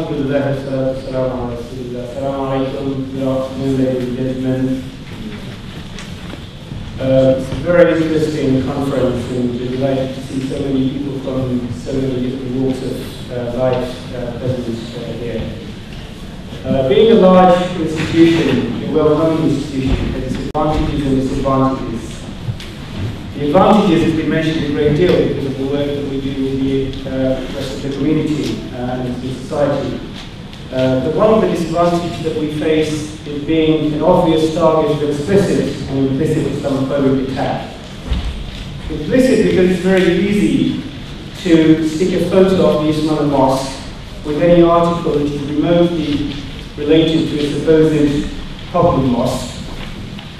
Alhamdulillah, Assalamu alaikum, good afternoon, ladies and gentlemen. It's a very interesting conference, and we're delighted to see so many people from so many different walks of life present here. Being a large institution, a well-known institution, has its advantages and disadvantages. The advantages have been mentioned a great deal because of the work that we do with the rest of the community and the society. But one of the disadvantages that we face is being an obvious target of explicit and implicit Islamophobic attack. Implicit because it's very easy to stick a photo of the Ismail Mosque with any article which is remotely related to a supposed public mosque.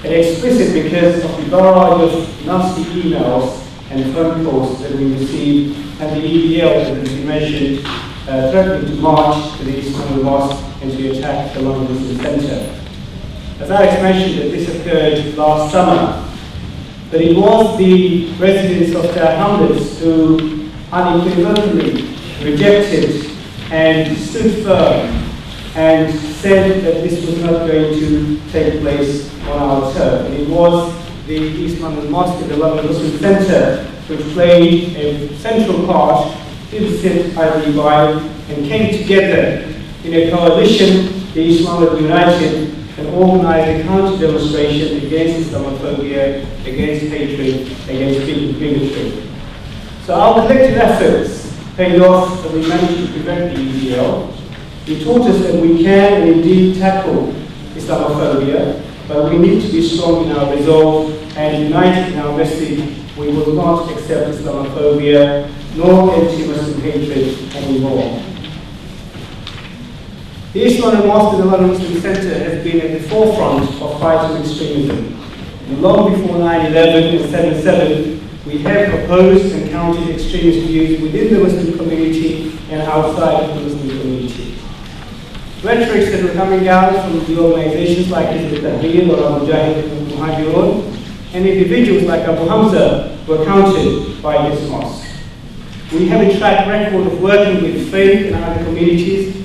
And explicit because of the barrage of nasty emails and phone calls that we received and the EDL that has been mentioned threatening to march to the Islamic Mosque and to attack the London Muslim Centre. As Alex mentioned, that this occurred last summer, but it was the residents of their hamlets who unequivocally rejected and stood firm and said that this was not going to take place on our turf. And it was the East London Mosque and the London Muslim Centre which played a central part in the Sit IBY and came together in a coalition, the Islamabad United, and organised a counter-demonstration against Islamophobia, against hatred, against bigotry. So our collective efforts paid off, and we managed to prevent the EDL. It taught us that we can indeed tackle Islamophobia, but we need to be strong in our resolve and united in our message. We will not accept Islamophobia nor anti-Muslim hatred anymore. The Islamic Mosque and the London Muslim Centre has been at the forefront of fighting extremism. And long before 9/11 and 7/7, we have opposed and countered extremist views within the Muslim community and outside of the Muslim community. Rhetorics that were coming out from the organizations like Al-Tahrir or Al-Mujahid Muhajirun and individuals like Abu Hamza were countered by this mosque. We have a track record of working with faith and other communities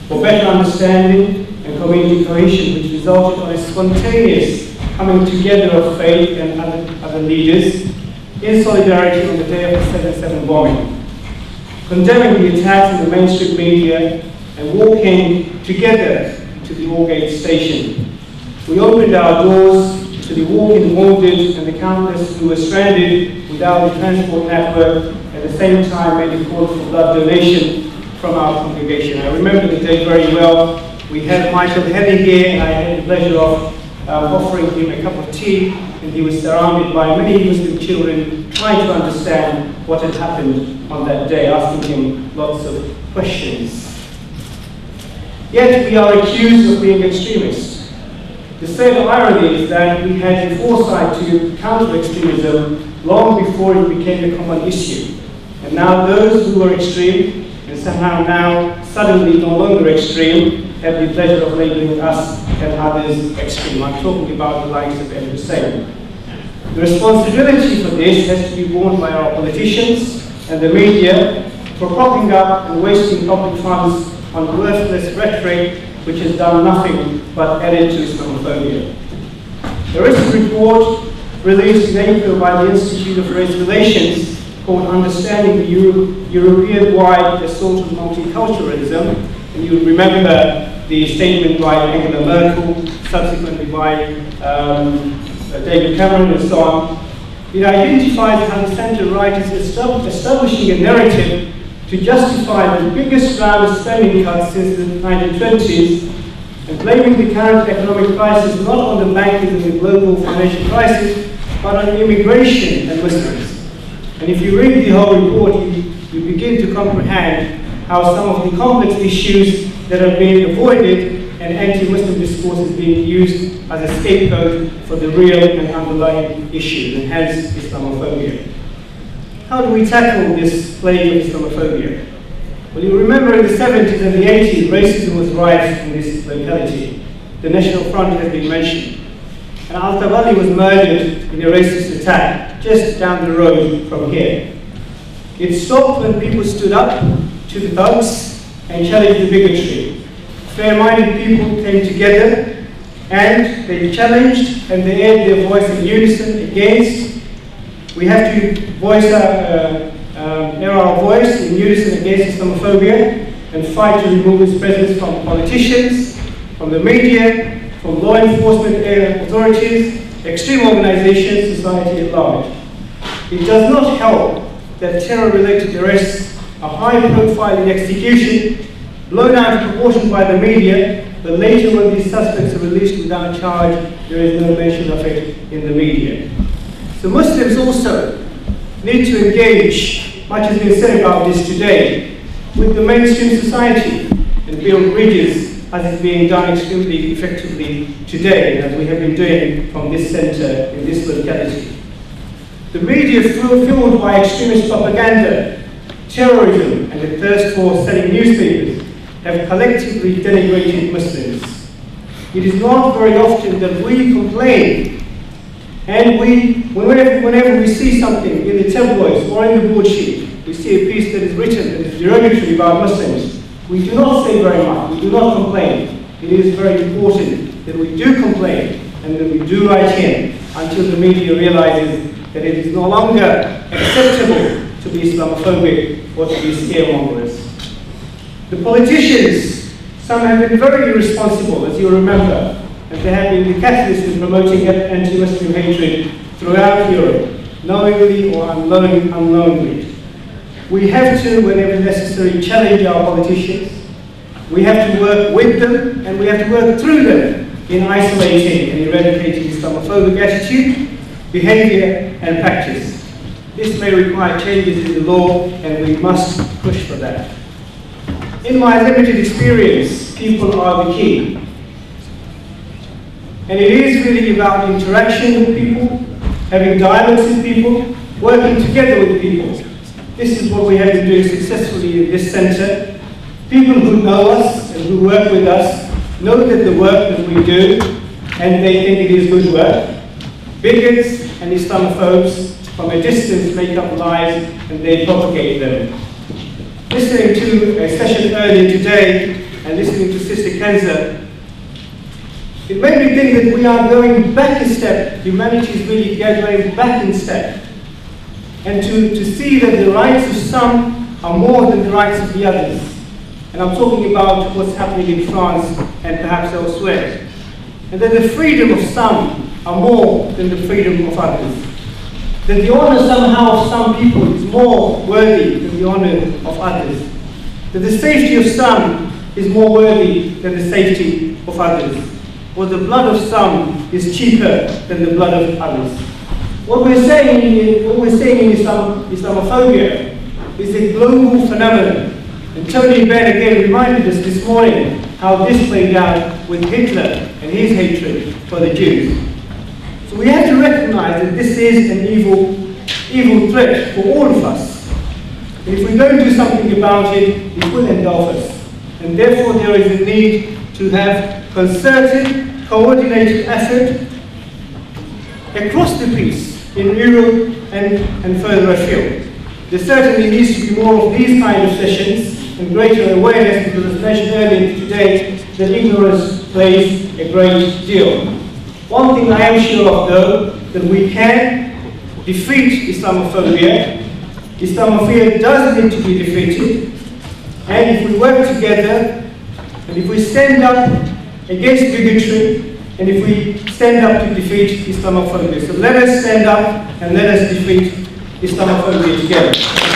for better understanding and community cohesion, which resulted on a spontaneous coming together of faith and other leaders in solidarity on the day of the 7/7 bombing, condemning the attacks in the mainstream media and walking together to the Aldgate station. We opened our doors to the walking wounded and the countless who were stranded without a transport network, at the same time made a call for blood donation from our congregation. I remember the day very well. We had Michael Henny here, and I had the pleasure of offering him a cup of tea, and he was surrounded by many Muslim children trying to understand what had happened on that day, asking him lots of questions. Yet we are accused of being extremists. The sad irony is that we had the foresight to counter extremism long before it became a common issue. And now those who were extreme and somehow now suddenly no longer extreme have the pleasure of labeling us and others extreme. I'm talking about the likes of Ed Hussein. The responsibility for this has to be borne by our politicians and the media for propping up and wasting public funds on worthless rhetoric which has done nothing but added to Islamophobia. The recent report released in April by the Institute of Race Relations called Understanding the European-Wide Assault on Multiculturalism, and you remember the statement by Angela Merkel, subsequently by David Cameron and so on. It identifies how the centre-right is establishing a narrative to justify the biggest round of spending cuts since the 1920s and blaming the current economic crisis not on the bankers and the global financial crisis, but on immigration and Muslims. And if you read the whole report, you begin to comprehend how some of the complex issues that are being avoided and anti-Muslim discourse is being used as a scapegoat for the real and underlying issues, and hence Islamophobia. How do we tackle this plague of Islamophobia? Well, you remember in the 70s and the 80s, racism was rife in this locality. The National Front has been mentioned. And Al-Tabali was murdered in a racist attack just down the road from here. It stopped when people stood up to the thugs and challenged the bigotry. Fair-minded people came together and they challenged and they aired their voice in unison against. We have to voice our voice in unison against Islamophobia and fight to remove its presence from politicians, from the media, from law enforcement authorities, extreme organizations, society at large. It does not help that terror-related arrests are high-profile in execution, blown out of proportion by the media, but later when these suspects are released without charge, there is no mention of it in the media. So Muslims also need to engage, much has been said about this today, with the mainstream society and build bridges as is being done extremely effectively today, as we have been doing from this centre in this locality. The media, fueled by extremist propaganda, terrorism and the thirst for selling newspapers, have collectively denigrated Muslims. It is not very often that we complain, and whenever we see something in the tabloids or in the broadsheet, we see a piece that is written that is derogatory about Muslims, we do not say very much, we do not complain. It is very important that we do complain and that we do write in until the media realizes that it is no longer acceptable to be Islamophobic or to be scaremongers. The politicians, some have been very irresponsible, as you remember, and they have been the catalyst in promoting anti-Muslim hatred throughout Europe, knowingly or unknowingly. We have to, whenever necessary, challenge our politicians. We have to work with them, and we have to work through them in isolating and eradicating Islamophobic attitude, behavior, and practice. This may require changes in the law, and we must push for that. In my limited experience, people are the key. And it is really about interaction with people, having dialogues with people, working together with people. This is what we have been doing successfully in this centre. People who know us and who work with us know that the work that we do, and they think it is good work. Bigots and Islamophobes from a distance make up lies and they propagate them. Listening to a session earlier today and listening to Sister Kenza, it made me think that we are going back a step. Humanity is really going back in step. And to see that the rights of some are more than the rights of the others. And I'm talking about what's happening in France and perhaps elsewhere. And that the freedom of some are more than the freedom of others. That the honor somehow of some people is more worthy than the honor of others. That the safety of some is more worthy than the safety of others. Or the blood of some is cheaper than the blood of others. What we're saying in Islamophobia is a global phenomenon. And Tony Benn again reminded us this morning how this played out with Hitler and his hatred for the Jews. So we have to recognize that this is an evil threat for all of us. And if we don't do something about it, it will engulf us. And therefore there is a need to have concerted, coordinated effort across the piece in Europe and further afield. There certainly needs to be more of these kind of sessions and greater awareness, because as mentioned earlier today, that ignorance plays a great deal. One thing I am sure of though, that we can defeat Islamophobia. Islamophobia does need to be defeated, and if we work together, and if we stand up against bigotry, and if we stand up to defeat Islamophobia. So let us stand up and let us defeat Islamophobia together.